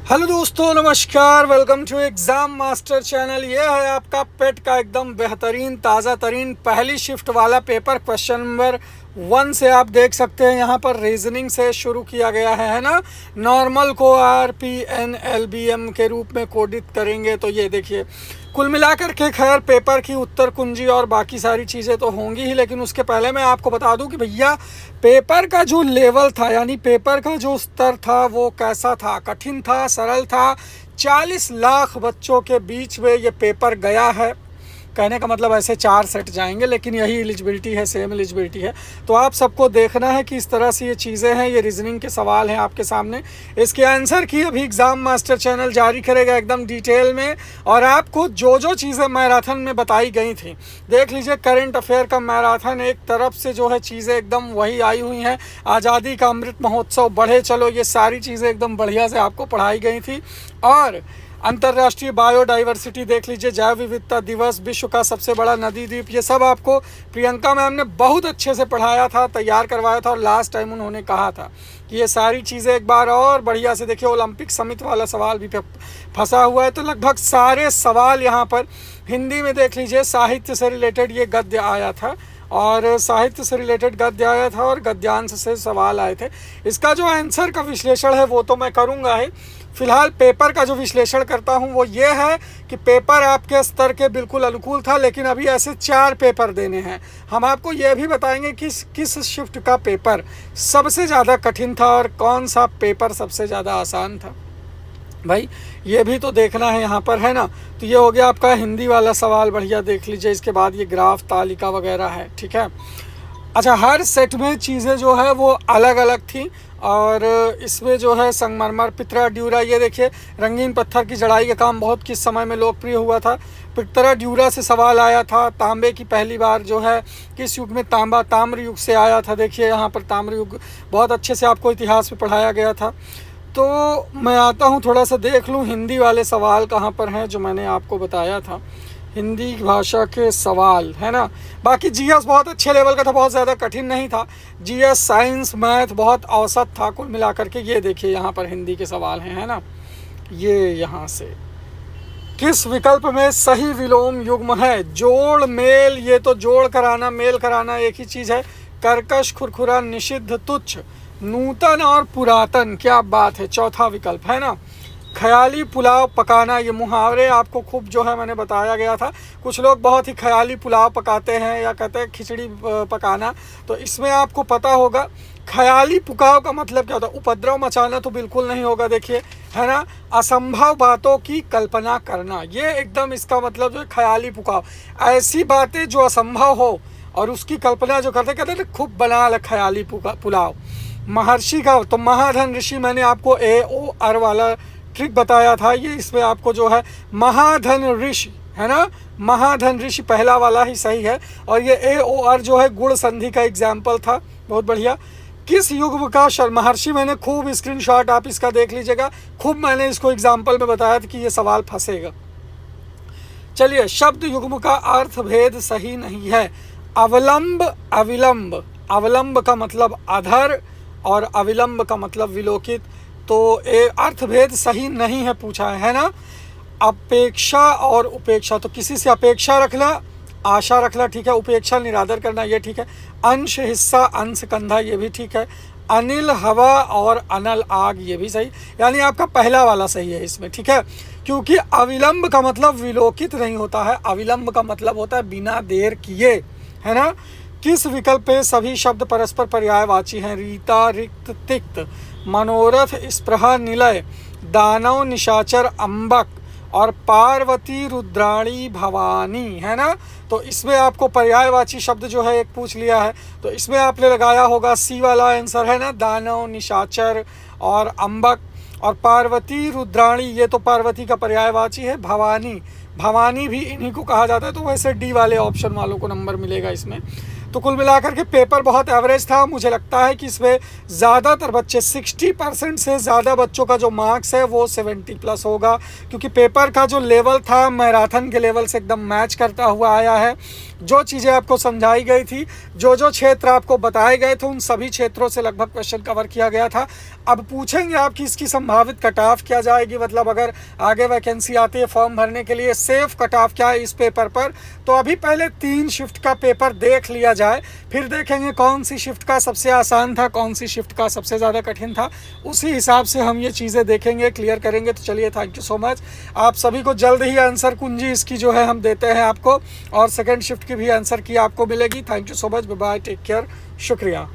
Hello दोस्तों, नमस्कार। Welcome to Exam Master channel. ये है आपका पेट का एकदम बेहतरीन ताज़ा तरीन पहली शिफ्ट वाला पेपर। क्वेश्चन नंबर 1 से आप देख सकते हैं यहाँ पर रीजनिंग से शुरू किया गया है ना। नॉर्मल को RPN LBM के रूप में कोडित करेंगे। तो ये देखिए, कुल मिलाकर के खैर पेपर की उत्तर कुंजी और बाकी सारी चीज़ें तो होंगी ही, लेकिन उसके पहले मैं आपको बता दूं कि भैया पेपर का जो लेवल था, यानी पेपर का जो स्तर था वो कैसा था। कठिन था, सरल था। 40 लाख बच्चों के बीच में ये पेपर गया है। कहने का मतलब ऐसे 4 सेट जाएंगे, लेकिन यही एलिजिबिलिटी है, सेम एलिजिबिलिटी है। तो आप सबको देखना है कि इस तरह से ये चीज़ें हैं। ये रीजनिंग के सवाल हैं आपके सामने। इसके आंसर की अभी एग्ज़ाम मास्टर चैनल जारी करेगा एकदम डिटेल में। और आपको जो जो चीज़ें मैराथन में बताई गई थी, देख लीजिए। करंट अफेयर का मैराथन एक तरफ से जो है चीज़ें एकदम वही आई हुई हैं। आज़ादी का अमृत महोत्सव, बढ़े चलो, ये सारी चीज़ें एकदम बढ़िया से आपको पढ़ाई गई थी। और अंतर्राष्ट्रीय बायोडाइवर्सिटी देख लीजिए, जैव विविधता दिवस, विश्व का सबसे बड़ा नदी द्वीप, ये सब आपको प्रियंका मैम ने बहुत अच्छे से पढ़ाया था, तैयार करवाया था। और लास्ट टाइम उन्होंने कहा था कि ये सारी चीज़ें एक बार और बढ़िया से देखिए। ओलंपिक समिट वाला सवाल भी फंसा हुआ है। तो लगभग सारे सवाल यहाँ पर हिंदी में देख लीजिए। साहित्य से रिलेटेड ये गद्य आया था, और साहित्य से रिलेटेड गद्य आया था, और गद्यांश से सवाल आए थे। इसका जो आंसर का विश्लेषण है वो तो मैं करूँगा ही। फिलहाल पेपर का जो विश्लेषण करता हूं वो ये है कि पेपर आपके स्तर के बिल्कुल अनुकूल था, लेकिन अभी ऐसे 4 पेपर देने हैं। हम आपको ये भी बताएंगे कि किस शिफ्ट का पेपर सबसे ज़्यादा कठिन था और कौन सा पेपर सबसे ज़्यादा आसान था। भाई ये भी तो देखना है यहाँ पर, है ना। तो ये हो गया आपका हिंदी वाला सवाल, बढ़िया देख लीजिए। इसके बाद ये ग्राफ तालिका वगैरह है, ठीक है। अच्छा, हर सेट में चीज़ें जो है वो अलग अलग थी। और इसमें जो है संगमरमर, पितरा, ड्यूरा, ये देखिए रंगीन पत्थर की जड़ाई का काम बहुत किस समय में लोकप्रिय हुआ था। पितरा ड्यूरा से सवाल आया था। तांबे की पहली बार जो है किस युग में तांबा, ताम्र युग से आया था। देखिए यहाँ पर ताम्र युग बहुत अच्छे से आपको इतिहास में पढ़ाया गया था। तो मैं आता हूँ, थोड़ा सा देख लूँ हिंदी वाले सवाल कहाँ पर हैं जो मैंने आपको बताया था। हिंदी भाषा के सवाल है ना। बाकी जीएस बहुत अच्छे लेवल का था, बहुत ज़्यादा कठिन नहीं था। जीएस, साइंस, मैथ बहुत औसत था कुल मिलाकर के। ये देखिए यहाँ पर हिंदी के सवाल हैं, है ना। ये यहाँ से किस विकल्प में सही विलोम युग्म है। जोड़, मेल, ये तो जोड़ कराना मेल कराना एक ही चीज़ है। कर्कश, खुरखुरा, निषिद्ध, तुच्छ, नूतन और पुरातन, क्या बात है, चौथा विकल्प है ना। ख्याली पुलाव पकाना, ये मुहावरे आपको खूब जो है मैंने बताया गया था। कुछ लोग बहुत ही ख्याली पुलाव पकाते हैं या कहते हैं खिचड़ी पकाना। तो इसमें आपको पता होगा ख्याली पुकाव का मतलब क्या होता है। उपद्रव मचाना तो बिल्कुल नहीं होगा, देखिए, है ना। असंभव बातों की कल्पना करना, ये एकदम इसका मतलब जो है ख्याली पुकाव। ऐसी बातें जो असंभव हो और उसकी कल्पना जो कहते हैं खूब बना ले ख्याली पुलाव। महर्षि का तो महाधन ऋषि, मैंने आपको AOR वाला ट्रिक बताया था। ये इसमें आपको जो है महाधन ऋषि, है ना। महाधन ऋषि पहला वाला ही सही है। और ये AOR जो है गुण संधि का एग्जाम्पल था, बहुत बढ़िया। किस युग का महर्षि, मैंने खूब स्क्रीनशॉट आप इसका देख लीजिएगा। खूब मैंने इसको एग्जाम्पल में बताया था कि ये सवाल फंसेगा। चलिए, शब्द युग्म का अर्थ भेद सही नहीं है। अवलंब, अविलंब, अवलंब का मतलब अधर और अविलंब का मतलब विलोकित। तो अर्थभेद सही नहीं है पूछा है ना। अपेक्षा और उपेक्षा, तो किसी से अपेक्षा रखना, आशा रखना, ठीक है। उपेक्षा निरादर करना, ये ठीक है। अंश, हिस्सा, अंश, कंधा, ये भी ठीक है। अनिल, हवा और अनल, आग, ये भी सही। यानी आपका पहला वाला सही है इसमें, ठीक है। क्योंकि अविलंब का मतलब विलोकित नहीं होता है, अविलंब का मतलब होता है बिना देर किए, है ना। किस विकल्प पे सभी शब्द परस्पर पर्यायवाची हैं। रीता, रिक्त, तिक्त, मनोरथ, स्पृहा, निलय, दानव, निशाचर, अम्बक और पार्वती, रुद्राणी, भवानी, है ना। तो इसमें आपको पर्यायवाची शब्द जो है एक पूछ लिया है, तो इसमें आपने लगाया होगा C वाला आंसर, है ना। दानव, निशाचर और अम्बक। और पार्वती, रुद्राणी, ये तो पार्वती का पर्यायवाची है। भवानी, भवानी भी इन्हीं को कहा जाता है। तो वैसे D वाले ऑप्शन वालों को नंबर मिलेगा इसमें। तो तो कुल मिलाकर के पेपर बहुत एवरेज था। मुझे लगता है कि इसमें ज़्यादातर बच्चे 60% से ज़्यादा बच्चों का जो मार्क्स है वो 70+ होगा, क्योंकि पेपर का जो लेवल था मैराथन के लेवल से एकदम मैच करता हुआ आया है। जो चीज़ें आपको समझाई गई थी, जो जो क्षेत्र आपको बताए गए थे, उन सभी क्षेत्रों से लगभग क्वेश्चन कवर किया गया था। अब पूछेंगे आप कि इसकी संभावित कट ऑफ क्या जाएगी, मतलब अगर आगे वैकेंसी आती है फॉर्म भरने के लिए, सेफ कट ऑफ क्या है इस पेपर पर। तो अभी पहले 3 शिफ्ट का पेपर देख लिया जाए, फिर देखेंगे कौन सी शिफ्ट का सबसे आसान था, कौन सी शिफ्ट का सबसे ज़्यादा कठिन था। उसी हिसाब से हम ये चीज़ें देखेंगे, क्लियर करेंगे। तो चलिए, थैंक यू सो मच। आप सभी को जल्द ही आंसर कुंजी इसकी जो है हम देते हैं आपको, और सेकेंड शिफ्ट की भी आंसर की आपको मिलेगी। Thank you so much, bye bye, take care, शुक्रिया।